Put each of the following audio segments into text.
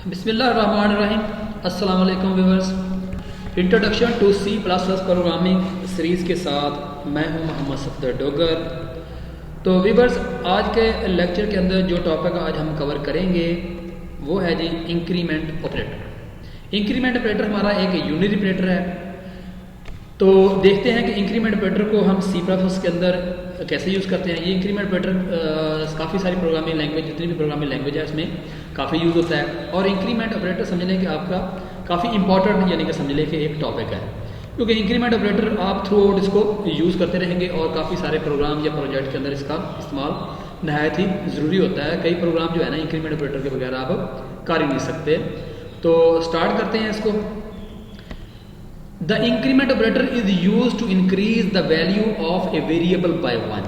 बिस्मिल्लाहिर्रहमानिर्रहीम। अस्सलाम वालेकुम viewers. Introduction to C plus plus programming series के साथ मैं हूं मोहम्मद सफदर डोगर। तो व्यूअर्स, आज के लेक्चर के अंदर जो टॉपिक आज हम कवर करेंगे वो है जी इंक्रीमेंट ऑपरेटर। इंक्रीमेंट ऑपरेटर हमारा एक यूनिट ऑपरेटर है। तो देखते हैं कि इंक्रीमेंट ऑपरेटर को हम सी प्लस के अंदर कैसे यूज़ करते हैं। ये इंक्रीमेंट ऑपरेटर काफ़ी सारी प्रोग्रामिंग लैंग्वेज, जितनी भी प्रोग्रामिंग लैंग्वेज है उसमें काफ़ी यूज़ होता है। और इंक्रीमेंट ऑपरेटर समझ लें कि आपका काफ़ी इंपॉर्टेंट यानी कि समझ लें कि एक टॉपिक है, क्योंकि इंक्रीमेंट ऑपरेटर आप थ्रू आउट इसको यूज़ करते रहेंगे और काफ़ी सारे प्रोग्राम या प्रोजेक्ट के अंदर इसका इस्तेमाल नहायत ही ज़रूरी होता है। कई प्रोग्राम जो है ना इंक्रीमेंट ऑपरेटर के बगैर आप कर ही नहीं सकते। तो स्टार्ट करते हैं इसको। The increment operator is used to increase the value of a variable by 1।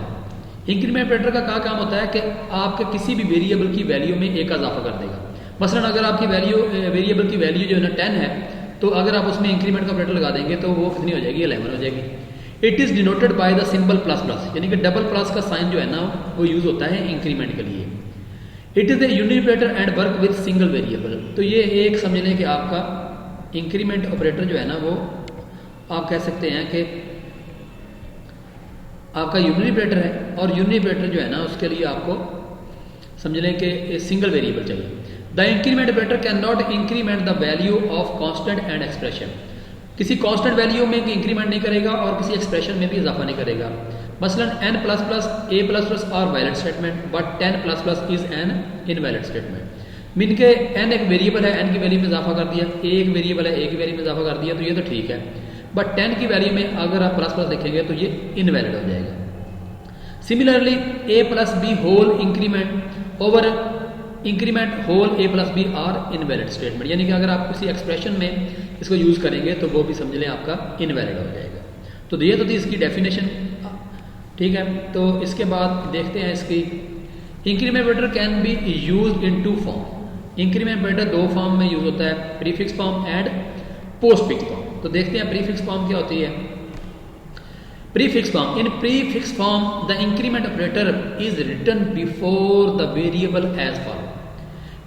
Increment operator का क्या काम होता है कि आपके किसी भी वेरिएबल की वैल्यू में एक इजाफा कर देगा। मसलन अगर आपकी वेरिएबल की वैल्यू जो है ना 10 है, तो अगर आप उसमें इंक्रीमेंट का ऑपरेटर लगा देंगे तो वो कितनी हो जाएगी, 11 हो जाएगी। It is denoted by the symbol plus plus, यानी कि डबल प्लस का साइन जो है ना वो यूज़ होता है इंक्रीमेंट के लिए। It is a unit operator and work with single variable. तो ये एक समझ लें कि आपका इंक्रीमेंट ऑपरेटर जो है ना वो आप कह सकते हैं कि आपका यूनिट ऑपरेटर है, और यूनिट ऑपरेटर जो है ना उसके लिए आपको समझ लें कि सिंगल वेरिएबल चाहिए। The increment operator can not increment the value of constant and expression. किसी कांस्टेंट वैल्यू में इंक्रीमेंट नहीं करेगा और किसी एक्सप्रेशन में भी इजाफा नहीं करेगा। मसलन n plus plus a plus plus are valid statement, but 10 plus plus is an invalid statement. Mean के n एक वेरिएबल है, n की वैल्यू में इजाफा कर दिया, a एक वेरिएबल है, a की वैल्यू में इजाफा कर दिया, तो ये तो ठीक है। बट 10 की वैल्यू में अगर आप प्लस प्लस लिखेंगे तो ये इनवैलिड हो जाएगा। Similarly a plus B whole increment over increment whole a plus B are invalid statement, यानी कि अगर आप किसी एक्सप्रेशन में इसको यूज़ करेंगे तो वो भी समझ लें आपका इनवैलिड हो जाएगा। तो ये तो थी इसकी डेफिनेशन, ठीक है। तो इसके बाद देखते हैं इसकी increment operator can be use in two form. Increment operator दो फॉर्म में यूज होता है, prefix form and postfix form. तो देखते हैं प्रीफिक्स फॉर्म क्या होती है। Prefix form, in prefix form the increment operator is written before the variable as follow.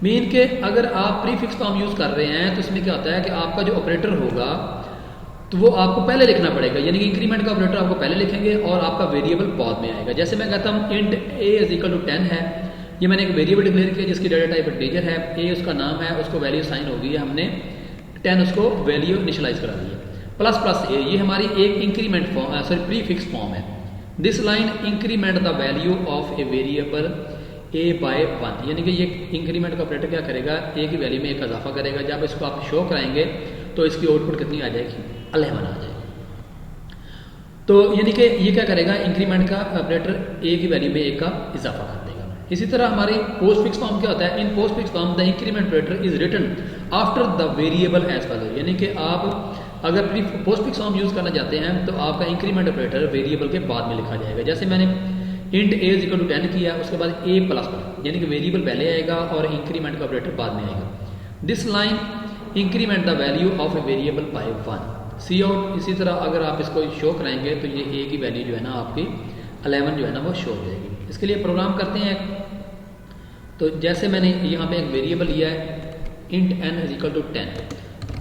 Mean के अगर आप प्रीफिक्स फॉर्म यूज कर रहे हैं तो इसमें क्या होता है कि आपका जो ऑपरेटर होगा तो वो आपको पहले लिखना पड़ेगा, यानी कि इंक्रीमेंट का ऑपरेटर आपको पहले लिखेंगे और आपका वेरिएबल बाद में आएगा। जैसे मैं कहता हूँ int a is equal to 10 है, ये मैंने एक वेरिएबल डिक्लेयर किया जिसकी डाटा टाइप इंटीजर है, a उसका नाम है, उसको वैल्यू साइन होगी, हमने 10 उसको वैल्यू इनिशियलाइज करा दी है। प्लस प्लस a ये हमारी एक increment form sorry prefix form है। This line increment the value of a variable a by 1, यानी कि ये इंक्रीमेंट का ऑपरेटर क्या करेगा, a की वैल्यू में एक इजाफा करेगा। जब इसको आप शो कराएंगे तो इसकी आउटपुट कितनी आ जाएगी, 11 आ जाएगी। तो यानी कि ये क्या करेगा, इंक्रीमेंट का ऑपरेटर a की वैल्यू में एक का इजाफा कर देगा। इसी तरह हमारी पोस्ट फिक्स फॉर्म क्या होता है, in postfix form the increment operator is written after the variable as follow. यानी कि आप अगर पोस्ट फिक्स फॉर्म यूज करना चाहते हैं तो आपका इंक्रीमेंट ऑपरेटर वेरिएबल के बाद में लिखा जाएगा। जैसे मैंने int a is equal to 10 किया, उसके बाद a प्लस प्लस, यानी कि वेरिएबल पहले आएगा और इंक्रीमेंट का ऑपरेटर बाद में आएगा। This line increment the value of a variable by 1। Cout, इसी तरह अगर आप इसको शो कराएंगे तो ये a की वैल्यू जो है ना आपकी 11 जो है ना वो शो हो जाएगी। इसके लिए प्रोग्राम करते हैं। तो जैसे मैंने यहाँ पे एक वेरिएबल लिया है int n is equal to 10।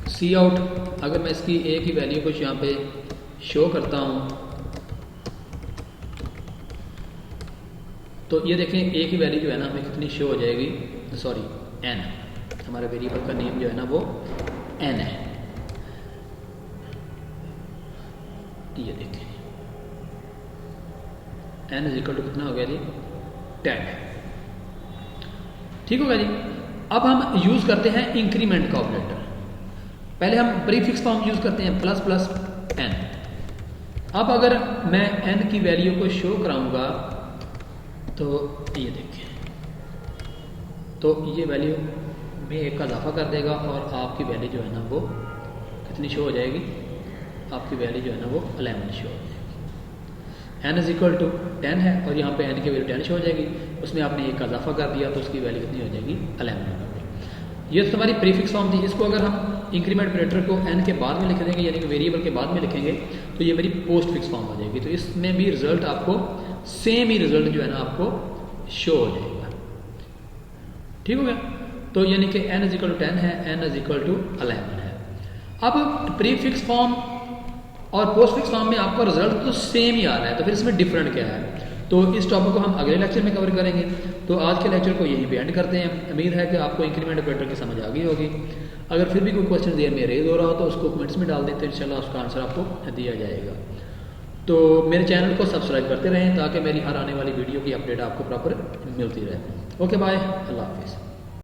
Cout, अगर मैं इसकी a की वैल्यू को यहाँ पे शो करता हूँ तो ये देखें a की वैल्यू जो है ना हमें कितनी शो हो जाएगी, सॉरी n, हमारे वेरिएबल का नेम जो है ना वो n है। ये देखें n इज इक्वल टू कितना हो गया जी, 10। ठीक होगा जी। अब हम यूज करते हैं इंक्रीमेंट का ऑपरेटर। पहले हम प्रीफिक्स फॉर्म यूज करते हैं प्लस प्लस n। अब अगर मैं n की वैल्यू को शो कराऊंगा तो ये देखें, तो ये वैल्यू में एक का इजाफा कर देगा और आपकी वैल्यू जो है ना वो कितनी शो हो जाएगी, आपकी वैल्यू जो है ना वो 11 शो हो जाएगी। n इज इक्वल टू 10 है और यहाँ पे n की वैल्यू 10 शो हो जाएगी, उसमें आपने एक का इजाफा कर दिया तो उसकी वैल्यू कितनी हो जाएगी, 11 हो जाएगी। ये तो हमारी प्रीफिक्स फॉर्म थी। इसको अगर हम इंक्रीमेंट ऑपरेटर को n के बाद में लिख देंगे, यानी कि वेरिएबल के बाद में लिखेंगे, तो ये मेरी पोस्ट फिक्स फॉर्म हो जाएगी। तो इसमें भी रिजल्ट आपको सेम ही रिजल्ट जो है ना आपको शो हो जाएगा। ठीक हो गया। तो यानी कि n इज इक्वल टू 10 है, n इज इक्वल टू 11 है। अब प्री फिक्स फॉर्म और पोस्ट फिक्स फॉर्म में आपका रिजल्ट तो सेम ही आ रहा है, तो फिर इसमें डिफरेंट क्या है? तो इस टॉपिक को हम अगले लेक्चर में कवर करेंगे। तो आज के लेक्चर को यहीं पे एंड करते हैं। उम्मीद है कि आपको इंक्रीमेंट ऑपरेटर की समझ आ गई होगी। अगर फिर भी कोई क्वेश्चन देर में रेज हो रहा हो तो उसको कमेंट्स में डाल दें, तो इंशाल्लाह उसका आंसर आपको दिया जाएगा। तो मेरे चैनल को सब्सक्राइब करते रहें ताकि मेरी हर आने वाली वीडियो की अपडेट आपको प्रॉपर मिलती रहे। ओके बाय, अल्लाह हाफिज़।